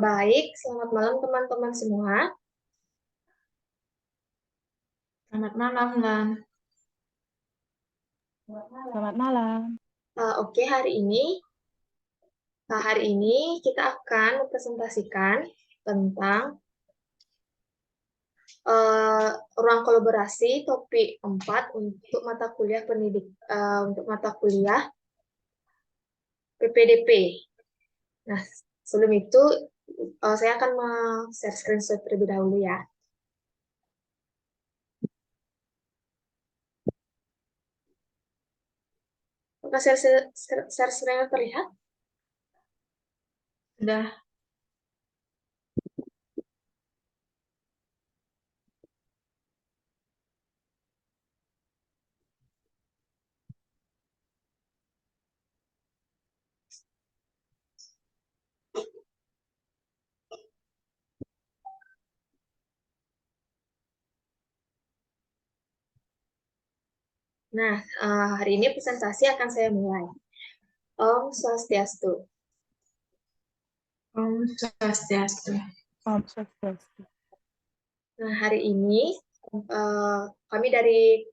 Baik, selamat malam teman-teman semua. Selamat malam, Lan. Selamat malam. Oke, hari ini kita akan mempresentasikan tentang ruang kolaborasi topik 4 untuk mata kuliah PPDP. Nah, sebelum itu saya akan share screenshot terlebih dahulu ya. Apakah share screen terlihat? Sudah. Nah, hari ini presentasi akan saya mulai. Om Swastiastu. Om Swastiastu. Om Swastiastu. Nah, hari ini kami dari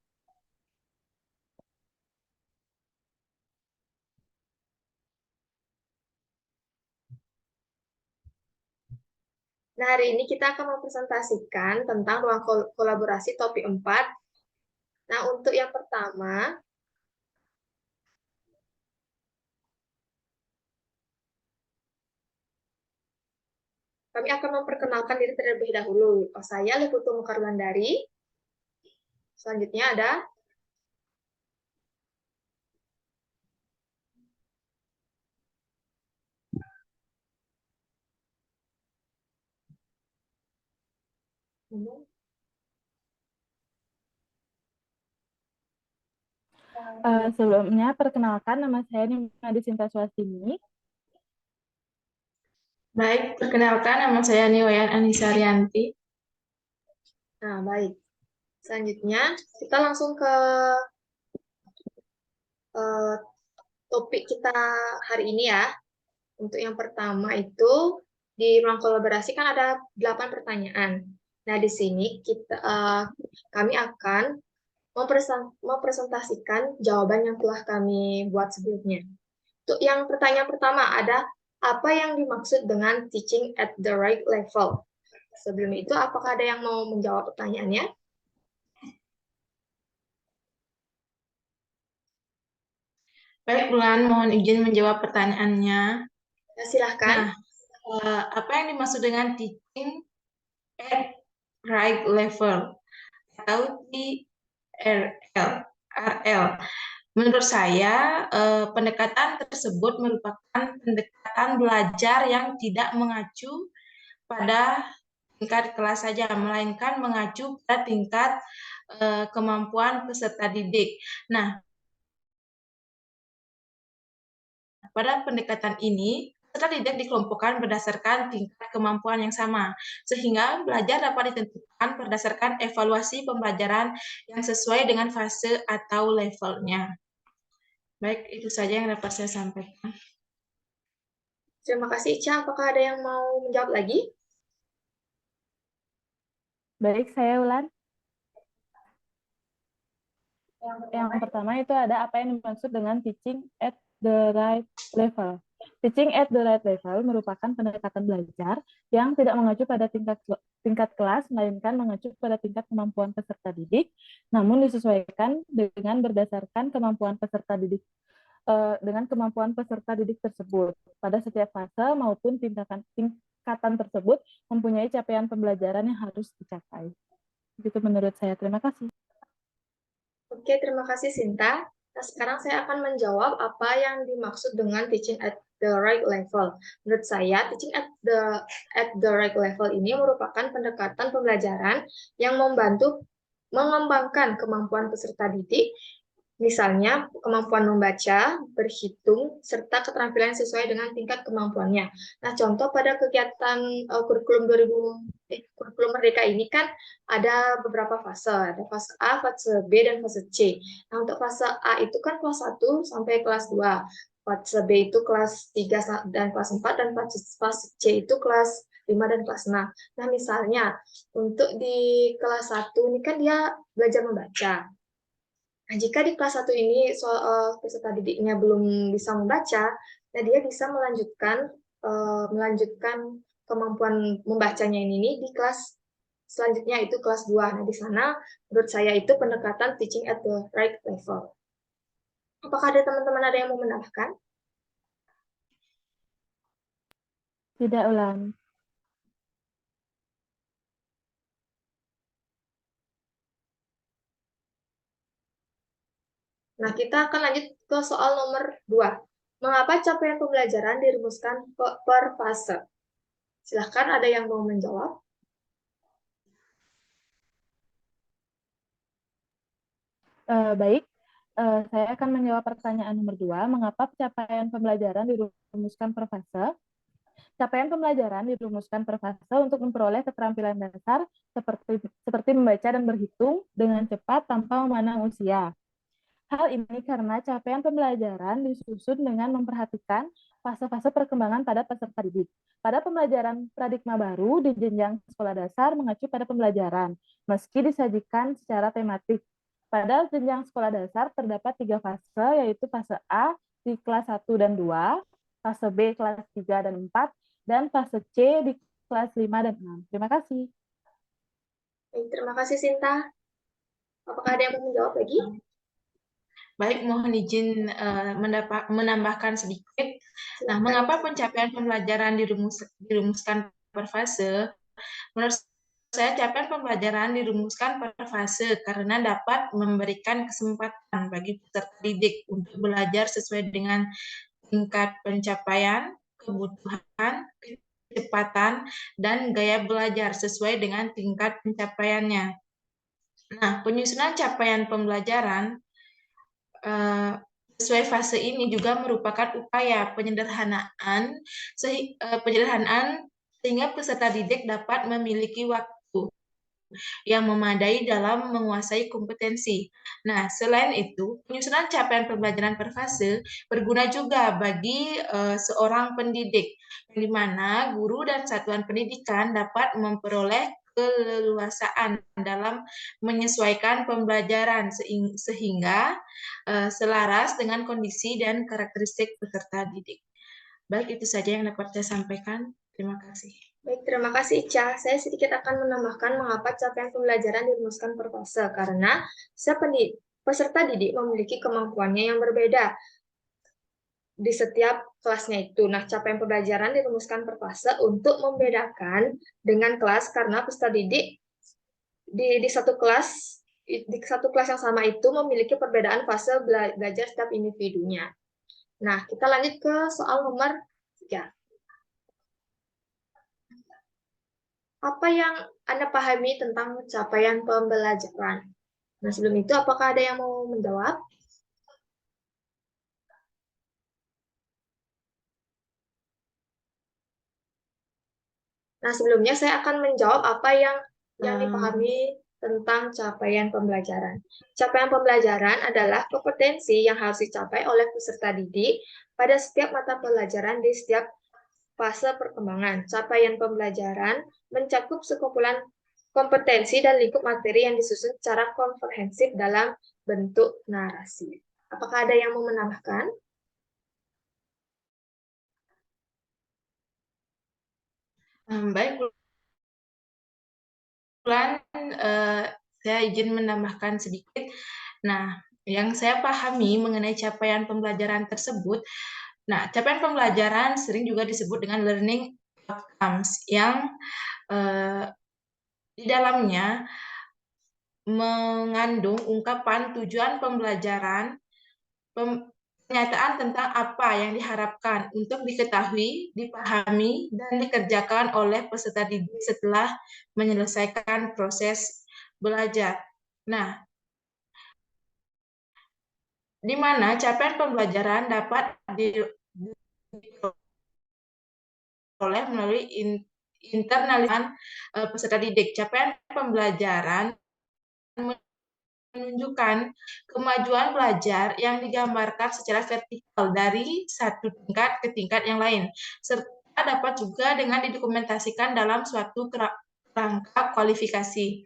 kita akan mempresentasikan tentang ruang kolaborasi topik 4. Nah, untuk yang pertama, kami akan memperkenalkan diri terlebih dahulu. Saya Leputu Mukarbandari. Selanjutnya ada Sebelumnya, perkenalkan nama saya Nimade Sinta Swastini. Baik, perkenalkan nama saya Niwayan Anissa Rianti. Nah, baik. Selanjutnya, kita langsung ke topik kita hari ini ya. Untuk yang pertama itu, di ruang kolaborasi kan ada 8 pertanyaan. Nah, di sini kami akan mempresentasikan jawaban yang telah kami buat sebelumnya. Untuk yang pertanyaan pertama ada, apa yang dimaksud dengan teaching at the right level? Sebelum itu, apakah ada yang mau menjawab pertanyaannya? Baik, Lan, mohon izin menjawab pertanyaannya. Ya, silahkan. Nah, apa yang dimaksud dengan teaching at right level atau TRL? Menurut saya, pendekatan tersebut merupakan pendekatan belajar yang tidak mengacu pada tingkat kelas saja, melainkan mengacu pada tingkat kemampuan peserta didik. Nah, pada pendekatan ini, peserta didik dikelompokkan berdasarkan tingkat kemampuan yang sama, sehingga belajar dapat ditentukan berdasarkan evaluasi pembelajaran yang sesuai dengan fase atau levelnya. Baik, itu saja yang dapat saya sampaikan. Terima kasih, Ica. Apakah ada yang mau menjawab lagi? Baik, saya Ulan. Yang pertama itu ada apa yang dimaksud dengan teaching at the right level. Teaching at the right level merupakan pendekatan belajar yang tidak mengacu pada tingkat kelas, melainkan mengacu pada tingkat kemampuan peserta didik, namun disesuaikan dengan berdasarkan kemampuan peserta didik tersebut. Pada setiap fase maupun tingkatan tersebut mempunyai capaian pembelajaran yang harus dicapai. Begitu menurut saya. Terima kasih. Oke, terima kasih Sinta. Nah, sekarang saya akan menjawab apa yang dimaksud dengan teaching at the right level. Menurut saya, teaching at the right level ini merupakan pendekatan pembelajaran yang membantu mengembangkan kemampuan peserta didik, misalnya kemampuan membaca, berhitung, serta keterampilan sesuai dengan tingkat kemampuannya. Nah, contoh pada kegiatan kurikulum Merdeka ini kan ada beberapa fase. Ada fase A, fase B, dan fase C. Nah, untuk fase A itu kan kelas 1 sampai kelas 2. fase B itu kelas 3 dan kelas 4, dan fase C itu kelas 5 dan kelas 6. Nah, misalnya untuk di kelas 1 ini kan dia belajar membaca. Nah, jika di kelas 1 ini peserta didiknya belum bisa membaca, nah dia bisa melanjutkan kemampuan membacanya ini di kelas selanjutnya, itu kelas 2. Nah, di sana menurut saya itu pendekatan teaching at the right level. Apakah ada teman-teman ada yang mau menambahkan? Tidak, Ulan. Nah, kita akan lanjut ke soal nomor 2. Mengapa capaian pembelajaran dirumuskan per fase? Silahkan, ada yang mau menjawab? Baik, saya akan menjawab pertanyaan nomor 2. Mengapa capaian pembelajaran dirumuskan per fase? Capaian pembelajaran dirumuskan per fase untuk memperoleh keterampilan dasar seperti membaca dan berhitung dengan cepat tanpa memandang usia. Hal ini karena capaian pembelajaran disusun dengan memperhatikan fase-fase perkembangan pada peserta didik. Pada pembelajaran paradigma baru di jenjang sekolah dasar mengacu pada pembelajaran, meski disajikan secara tematik. Pada jenjang sekolah dasar terdapat 3 fase, yaitu fase A di kelas 1 dan 2, fase B kelas 3 dan 4, dan fase C di kelas 5 dan 6. Terima kasih. Baik, terima kasih Sinta. Apakah ada yang mau menjawab lagi? Baik, mohon izin menambahkan sedikit. Nah, mengapa pencapaian pembelajaran dirumuskan per fase? Menurut saya, capaian pembelajaran dirumuskan per fase karena dapat memberikan kesempatan bagi peserta didik untuk belajar sesuai dengan tingkat pencapaian, kebutuhan, kecepatan, dan gaya belajar sesuai dengan tingkat pencapaiannya. Nah, penyusunan capaian pembelajaran sesuai fase ini juga merupakan upaya penyederhanaan sehingga peserta didik dapat memiliki waktu yang memadai dalam menguasai kompetensi. Nah, selain itu, penyusunan capaian pembelajaran per fase berguna juga bagi seorang pendidik, di mana guru dan satuan pendidikan dapat memperoleh keleluasaan dalam menyesuaikan pembelajaran sehingga selaras dengan kondisi dan karakteristik peserta didik. Baik, itu saja yang dapat saya sampaikan. Terima kasih. Baik, terima kasih Ica. Saya sedikit akan menambahkan mengapa capaian pembelajaran dirumuskan per fase. Karena peserta didik memiliki kemampuannya yang berbeda di setiap kelasnya itu. Nah, capaian pembelajaran dirumuskan per fase untuk membedakan dengan kelas, karena peserta didik di satu kelas yang sama itu memiliki perbedaan fase belajar setiap individunya. Nah, kita lanjut ke soal nomor 3. Apa yang Anda pahami tentang capaian pembelajaran? Nah, sebelum itu, apakah ada yang mau menjawab? Nah, sebelumnya saya akan menjawab apa yang dipahami tentang capaian pembelajaran. Capaian pembelajaran adalah kompetensi yang harus dicapai oleh peserta didik pada setiap mata pelajaran di setiap fase perkembangan. Capaian pembelajaran mencakup sekumpulan kompetensi dan lingkup materi yang disusun secara komprehensif dalam bentuk narasi. Apakah ada yang mau menambahkan? Baik, Bulan, saya izin menambahkan sedikit. Nah, yang saya pahami mengenai capaian pembelajaran tersebut, nah, capaian pembelajaran sering juga disebut dengan learning outcomes yang di dalamnya mengandung ungkapan tujuan pembelajaran, pernyataan tentang apa yang diharapkan untuk diketahui, dipahami, dan dikerjakan oleh peserta didik setelah menyelesaikan proses belajar. Nah, di mana capaian pembelajaran dapat diperoleh melalui internalisasi peserta didik. Capaian pembelajaran menunjukkan kemajuan belajar yang digambarkan secara vertikal dari satu tingkat ke tingkat yang lain, serta dapat juga dengan didokumentasikan dalam suatu kerangka kualifikasi.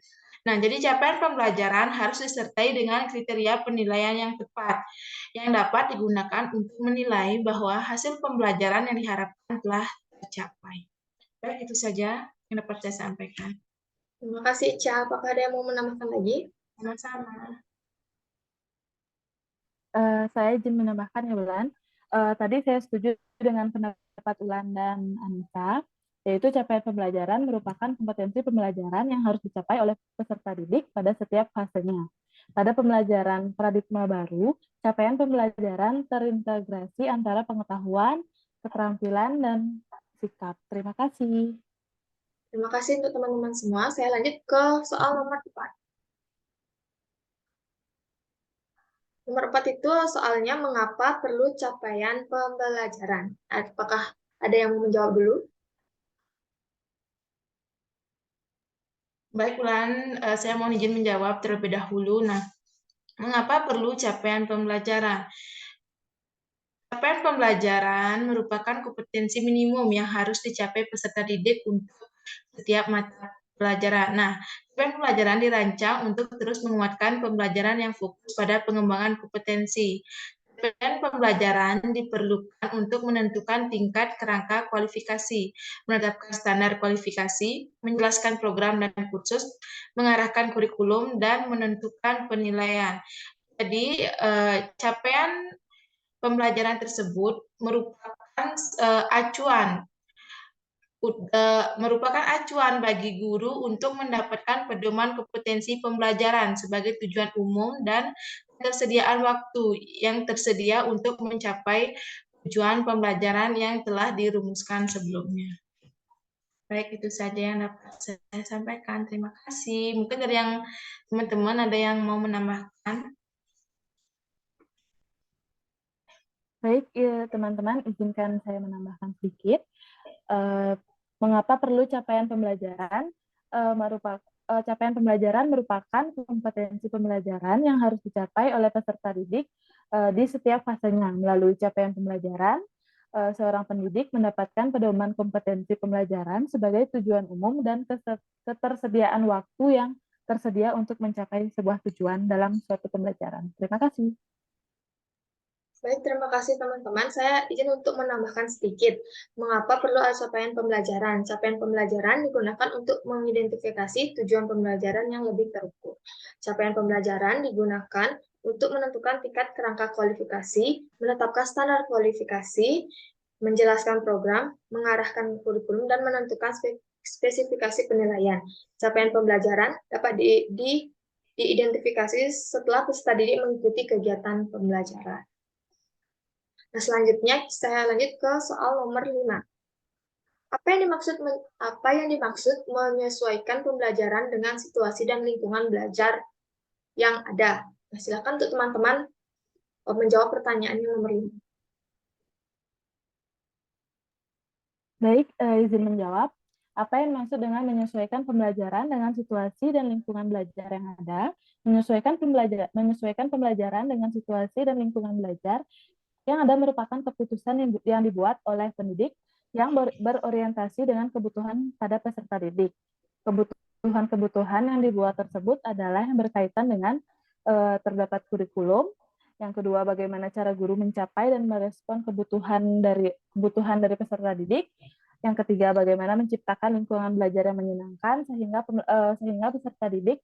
Nah, jadi capaian pembelajaran harus disertai dengan kriteria penilaian yang tepat, yang dapat digunakan untuk menilai bahwa hasil pembelajaran yang diharapkan telah tercapai. Baik, itu saja yang dapat saya sampaikan. Terima kasih, Ica. Apakah ada yang mau menambahkan lagi? Sama-sama. Saya izin menambahkan ya, Bulan. Tadi saya setuju dengan pendapat Ulan dan Anissa, yaitu capaian pembelajaran merupakan kompetensi pembelajaran yang harus dicapai oleh peserta didik pada setiap fasenya. Pada pembelajaran paradigma baru, capaian pembelajaran terintegrasi antara pengetahuan, keterampilan, dan sikap. Terima kasih. Terima kasih untuk teman-teman semua. Saya lanjut ke soal nomor 4. Nomor 4 itu soalnya mengapa perlu capaian pembelajaran. Apakah ada yang mau menjawab dulu? Baik, Ulan, saya mohon izin menjawab terlebih dahulu. Nah, mengapa perlu capaian pembelajaran? Capaian pembelajaran merupakan kompetensi minimum yang harus dicapai peserta didik untuk setiap mata pelajaran. Nah, capaian pembelajaran dirancang untuk terus menguatkan pembelajaran yang fokus pada pengembangan kompetensi. Capaian pembelajaran diperlukan untuk menentukan tingkat kerangka kualifikasi, menetapkan standar kualifikasi, menjelaskan program dan kursus, mengarahkan kurikulum, dan menentukan penilaian. Jadi, capaian pembelajaran tersebut merupakan acuan bagi guru untuk mendapatkan pedoman kompetensi pembelajaran sebagai tujuan umum dan ketersediaan waktu yang tersedia untuk mencapai tujuan pembelajaran yang telah dirumuskan sebelumnya. Baik, itu saja yang dapat saya sampaikan. Terima kasih. Mungkin dari yang teman-teman ada yang mau menambahkan? Baik, ya, teman-teman, izinkan saya menambahkan sedikit. Mengapa perlu capaian pembelajaran? Capaian pembelajaran merupakan kompetensi pembelajaran yang harus dicapai oleh peserta didik di setiap fasenya. Melalui capaian pembelajaran, seorang pendidik mendapatkan pedoman kompetensi pembelajaran sebagai tujuan umum dan ketersediaan waktu yang tersedia untuk mencapai sebuah tujuan dalam suatu pembelajaran. Terima kasih. Baik, terima kasih teman-teman. Saya izin untuk menambahkan sedikit. Mengapa perlu ada capaian pembelajaran? Capaian pembelajaran digunakan untuk mengidentifikasi tujuan pembelajaran yang lebih terukur. Capaian pembelajaran digunakan untuk menentukan tingkat kerangka kualifikasi, menetapkan standar kualifikasi, menjelaskan program, mengarahkan kurikulum, dan menentukan spesifikasi penilaian. Capaian pembelajaran dapat diidentifikasi setelah peserta didik mengikuti kegiatan pembelajaran. Nah, selanjutnya saya lanjut ke soal nomor 5. Apa yang dimaksud menyesuaikan pembelajaran dengan situasi dan lingkungan belajar yang ada? Nah, silakan untuk teman-teman menjawab pertanyaan yang nomor 5. Baik, izin menjawab. Apa yang dimaksud dengan menyesuaikan pembelajaran dengan situasi dan lingkungan belajar yang ada? Menyesuaikan pembelajaran dengan situasi dan lingkungan belajar yang ada merupakan keputusan yang dibuat oleh pendidik yang berorientasi dengan kebutuhan pada peserta didik. Kebutuhan-kebutuhan yang dibuat tersebut adalah yang berkaitan dengan terdapat kurikulum. Yang kedua, bagaimana cara guru mencapai dan merespon kebutuhan dari peserta didik. Yang ketiga, bagaimana menciptakan lingkungan belajar yang menyenangkan sehingga peserta didik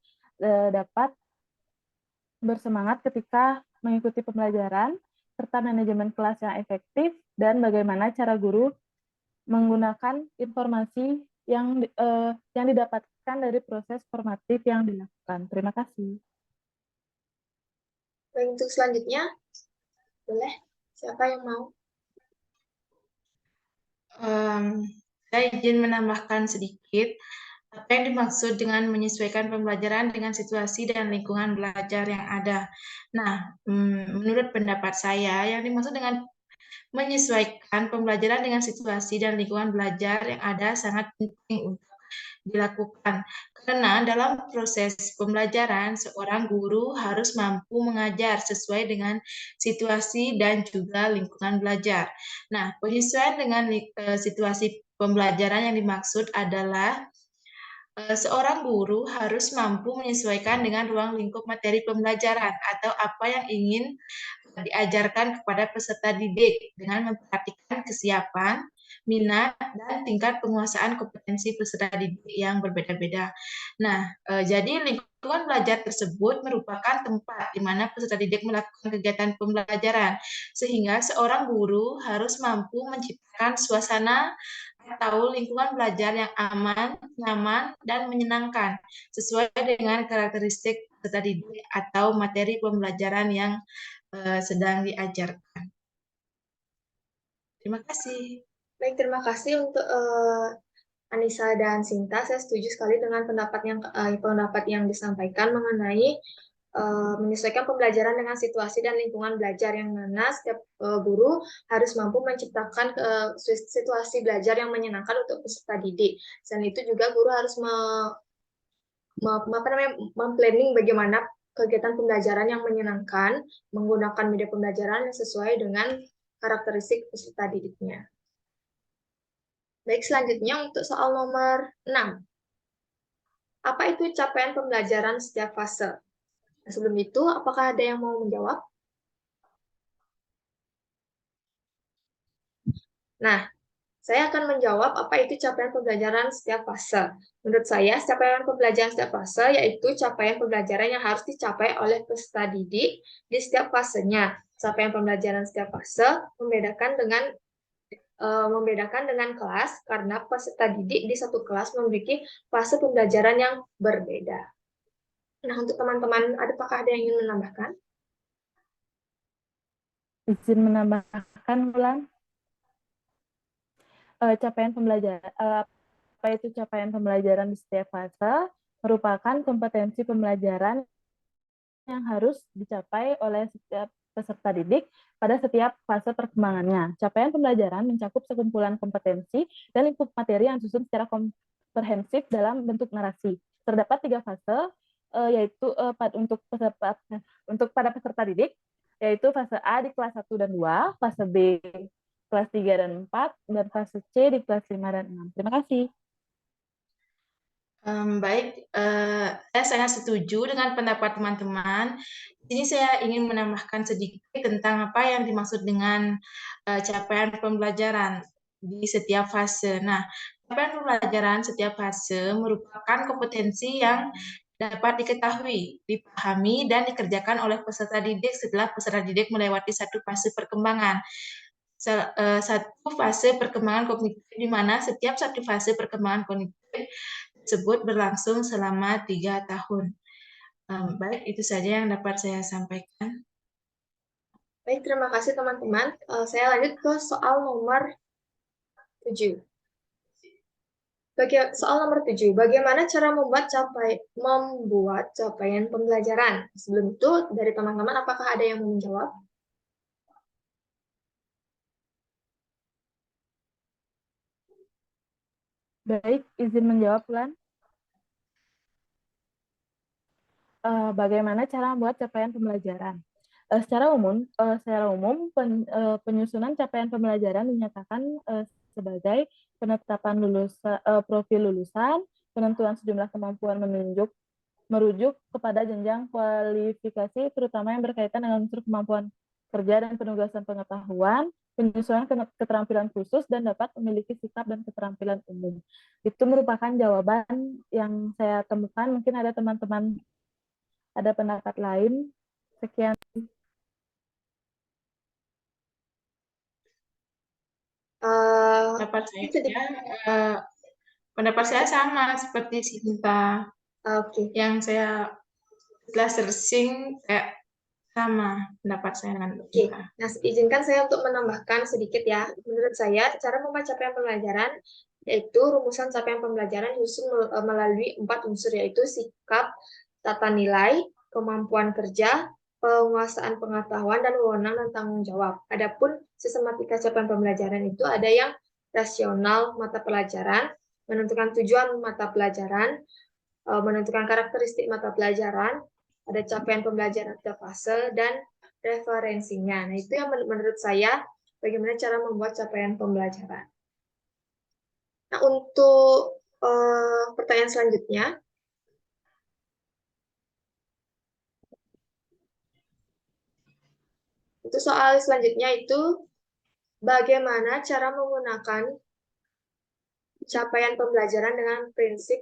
dapat bersemangat ketika mengikuti pembelajaran, serta manajemen kelas yang efektif, dan bagaimana cara guru menggunakan informasi yang didapatkan dari proses formatif yang dilakukan. Terima kasih. Baik, untuk selanjutnya, boleh siapa yang mau? Saya izin menambahkan sedikit. Apa yang dimaksud dengan menyesuaikan pembelajaran dengan situasi dan lingkungan belajar yang ada? Nah, menurut pendapat saya, yang dimaksud dengan menyesuaikan pembelajaran dengan situasi dan lingkungan belajar yang ada sangat penting untuk dilakukan. Karena dalam proses pembelajaran, seorang guru harus mampu mengajar sesuai dengan situasi dan juga lingkungan belajar. Nah, penyesuaian dengan situasi pembelajaran yang dimaksud adalah seorang guru harus mampu menyesuaikan dengan ruang lingkup materi pembelajaran atau apa yang ingin diajarkan kepada peserta didik dengan memperhatikan kesiapan, minat, dan tingkat penguasaan kompetensi peserta didik yang berbeda-beda. Nah, jadi lingkungan belajar tersebut merupakan tempat di mana peserta didik melakukan kegiatan pembelajaran, sehingga seorang guru harus mampu menciptakan suasana atau lingkungan belajar yang aman, nyaman, dan menyenangkan, sesuai dengan karakteristik peserta didik atau materi pembelajaran yang sedang diajarkan. Terima kasih. Baik, terima kasih untuk Anissa dan Sinta. Saya setuju sekali dengan pendapat yang disampaikan mengenai menyesuaikan pembelajaran dengan situasi dan lingkungan belajar, yang mana setiap guru harus mampu menciptakan situasi belajar yang menyenangkan untuk peserta didik. Selain itu juga guru harus memplanning bagaimana kegiatan pembelajaran yang menyenangkan menggunakan media pembelajaran yang sesuai dengan karakteristik peserta didiknya. Baik, selanjutnya untuk soal nomor 6. Apa itu capaian pembelajaran setiap fase? Sebelum itu, apakah ada yang mau menjawab? Nah, saya akan menjawab apa itu capaian pembelajaran setiap fase. Menurut saya, capaian pembelajaran setiap fase yaitu capaian pembelajaran yang harus dicapai oleh peserta didik di setiap fasenya. Capaian pembelajaran setiap fase membedakan dengan kelas karena peserta didik di satu kelas memiliki fase pembelajaran yang berbeda. Nah, untuk teman-teman, apakah ada yang ingin menambahkan? Izin menambahkan, Bulan. Capaian pembelajaran, apa itu capaian pembelajaran di setiap fase? Merupakan kompetensi pembelajaran yang harus dicapai oleh setiap peserta didik pada setiap fase perkembangannya. Capaian pembelajaran mencakup sekumpulan kompetensi dan lingkup materi yang disusun secara komprehensif dalam bentuk narasi. Terdapat 3 fase, yaitu untuk pada peserta didik, yaitu fase A di kelas 1 dan 2, fase B kelas 3 dan 4, dan fase C di kelas 5 dan 6. Terima kasih. Baik, saya sangat setuju dengan pendapat teman-teman. Di sini saya ingin menambahkan sedikit tentang apa yang dimaksud dengan capaian pembelajaran di setiap fase. Nah, capaian pembelajaran setiap fase merupakan kompetensi yang dapat diketahui, dipahami, dan dikerjakan oleh peserta didik setelah peserta didik melewati satu fase perkembangan. Satu fase perkembangan kognitif, di mana setiap satu fase perkembangan kognitif tersebut berlangsung selama 3 tahun. Baik, itu saja yang dapat saya sampaikan. Baik, terima kasih teman-teman. Saya lanjut ke soal nomor 7. Soal nomor 7, bagaimana cara membuat capaian pembelajaran? Sebelum itu, dari teman-teman, apakah ada yang mau menjawab? Baik, izin menjawab, Bulan. Bagaimana cara membuat capaian pembelajaran? Secara umum penyusunan capaian pembelajaran dinyatakan sebagai penetapan profil lulusan, penentuan sejumlah kemampuan merujuk kepada jenjang kualifikasi, terutama yang berkaitan dengan unsur kemampuan kerja dan penugasan pengetahuan, penyusunan keterampilan khusus, dan dapat memiliki sikap dan keterampilan umum. Itu merupakan jawaban yang saya temukan. Mungkin ada teman-teman ada pendapat lain. Sekian. Pendapat saya sama seperti Sinta. Yang saya setelah searching sama pendapat saya dengan Sinta. Nah, izinkan saya untuk menambahkan sedikit ya. Menurut saya, cara membaca capaian pembelajaran yaitu rumusan capaian pembelajaran disusun melalui 4 unsur, yaitu sikap, tata nilai, kemampuan kerja, penguasaan pengetahuan, dan wewenang dan tanggung jawab. Adapun sistematika capaian pembelajaran itu ada yang rasional mata pelajaran, menentukan tujuan mata pelajaran, menentukan karakteristik mata pelajaran, ada capaian pembelajaran tiap fase, dan referensinya. Nah, itu yang menurut saya bagaimana cara membuat capaian pembelajaran. Nah, untuk pertanyaan selanjutnya, itu soal selanjutnya itu bagaimana cara menggunakan capaian pembelajaran dengan prinsip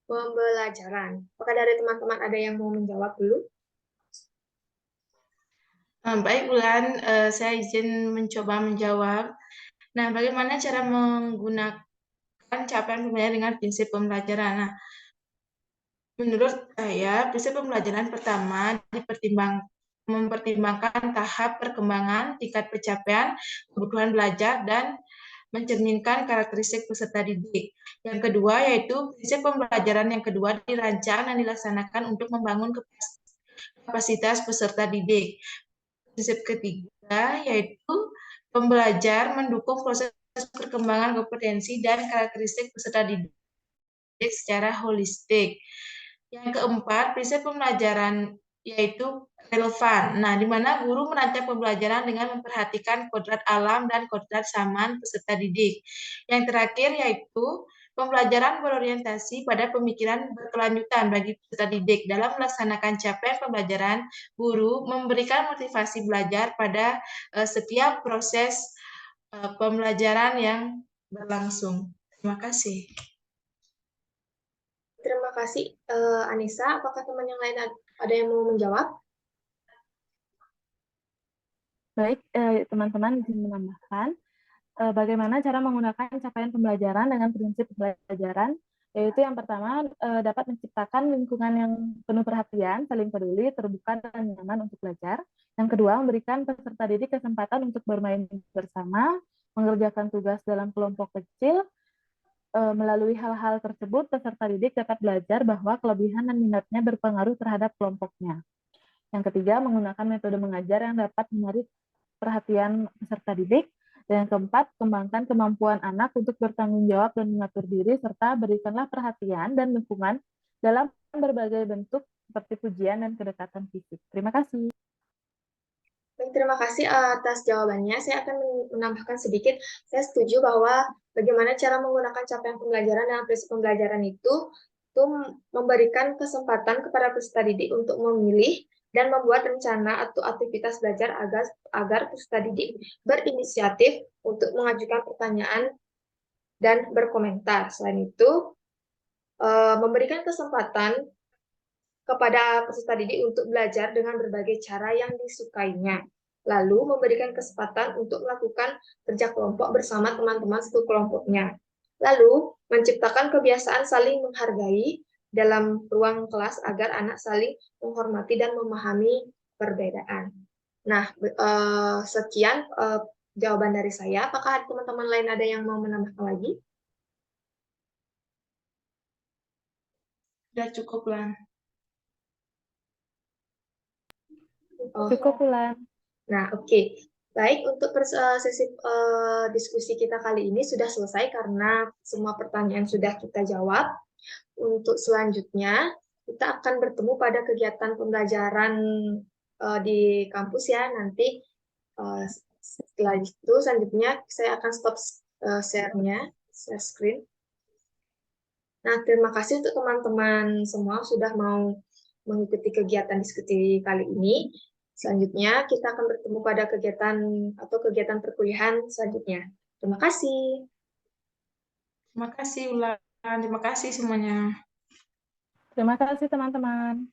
pembelajaran. Apakah dari teman-teman ada yang mau menjawab dulu? Baik, Ulan, saya izin mencoba menjawab. Nah, bagaimana cara menggunakan capaian pembelajaran dengan prinsip pembelajaran? Nah, menurut saya, prinsip pembelajaran pertama mempertimbangkan tahap perkembangan, tingkat pencapaian, kebutuhan belajar, dan mencerminkan karakteristik peserta didik. Yang kedua yaitu prinsip pembelajaran yang kedua dirancang dan dilaksanakan untuk membangun kapasitas peserta didik. Prinsip ketiga yaitu pembelajar mendukung proses perkembangan kompetensi dan karakteristik peserta didik secara holistik. Yang keempat, prinsip pembelajaran yaitu relevan. Nah, di mana guru merancang pembelajaran dengan memperhatikan kodrat alam dan kodrat zaman peserta didik. Yang terakhir yaitu pembelajaran berorientasi pada pemikiran berkelanjutan bagi peserta didik. Dalam melaksanakan capaian pembelajaran, guru memberikan motivasi belajar pada setiap proses pembelajaran yang berlangsung. Terima kasih. Terima kasih, Anissa. Apakah teman yang lain ada yang mau menjawab? Baik, teman-teman izin menambahkan bagaimana cara menggunakan capaian pembelajaran dengan prinsip pembelajaran, yaitu yang pertama dapat menciptakan lingkungan yang penuh perhatian, saling peduli, terbuka, dan nyaman untuk belajar. Yang kedua, memberikan peserta didik kesempatan untuk bermain bersama, mengerjakan tugas dalam kelompok kecil. Melalui hal-hal tersebut, peserta didik dapat belajar bahwa kelebihan dan minatnya berpengaruh terhadap kelompoknya. Yang ketiga, menggunakan metode mengajar yang dapat menarik perhatian peserta didik. Dan yang keempat, kembangkan kemampuan anak untuk bertanggung jawab dan mengatur diri, serta berikanlah perhatian dan dukungan dalam berbagai bentuk seperti pujian dan kedekatan fisik. Terima kasih. Baik, terima kasih atas jawabannya. Saya akan menambahkan sedikit. Saya setuju bahwa bagaimana cara menggunakan capaian pembelajaran dalam prinsip pembelajaran itu memberikan kesempatan kepada peserta didik untuk memilih dan membuat rencana atau aktivitas belajar agar peserta didik berinisiatif untuk mengajukan pertanyaan dan berkomentar. Selain itu, memberikan kesempatan kepada peserta didik untuk belajar dengan berbagai cara yang disukainya. Lalu memberikan kesempatan untuk melakukan kerja kelompok bersama teman-teman satu kelompoknya. Lalu menciptakan kebiasaan saling menghargai dalam ruang kelas agar anak saling menghormati dan memahami perbedaan. Nah, sekian jawaban dari saya. Apakah teman-teman lain ada yang mau menambahkan lagi? Sudah cukup, Lan. Cukup, Ulan. Nah, oke. Baik, untuk sesi diskusi kita kali ini sudah selesai karena semua pertanyaan sudah kita jawab. Untuk selanjutnya, kita akan bertemu pada kegiatan pembelajaran di kampus ya. Nanti setelah itu, selanjutnya saya akan stop share-nya, share screen. Nah, terima kasih untuk teman-teman semua sudah mau mengikuti kegiatan diskusi kali ini. Selanjutnya, kita akan bertemu pada kegiatan perkuliahan selanjutnya. Terima kasih. Terima kasih, Ulan. Terima kasih semuanya. Terima kasih, teman-teman.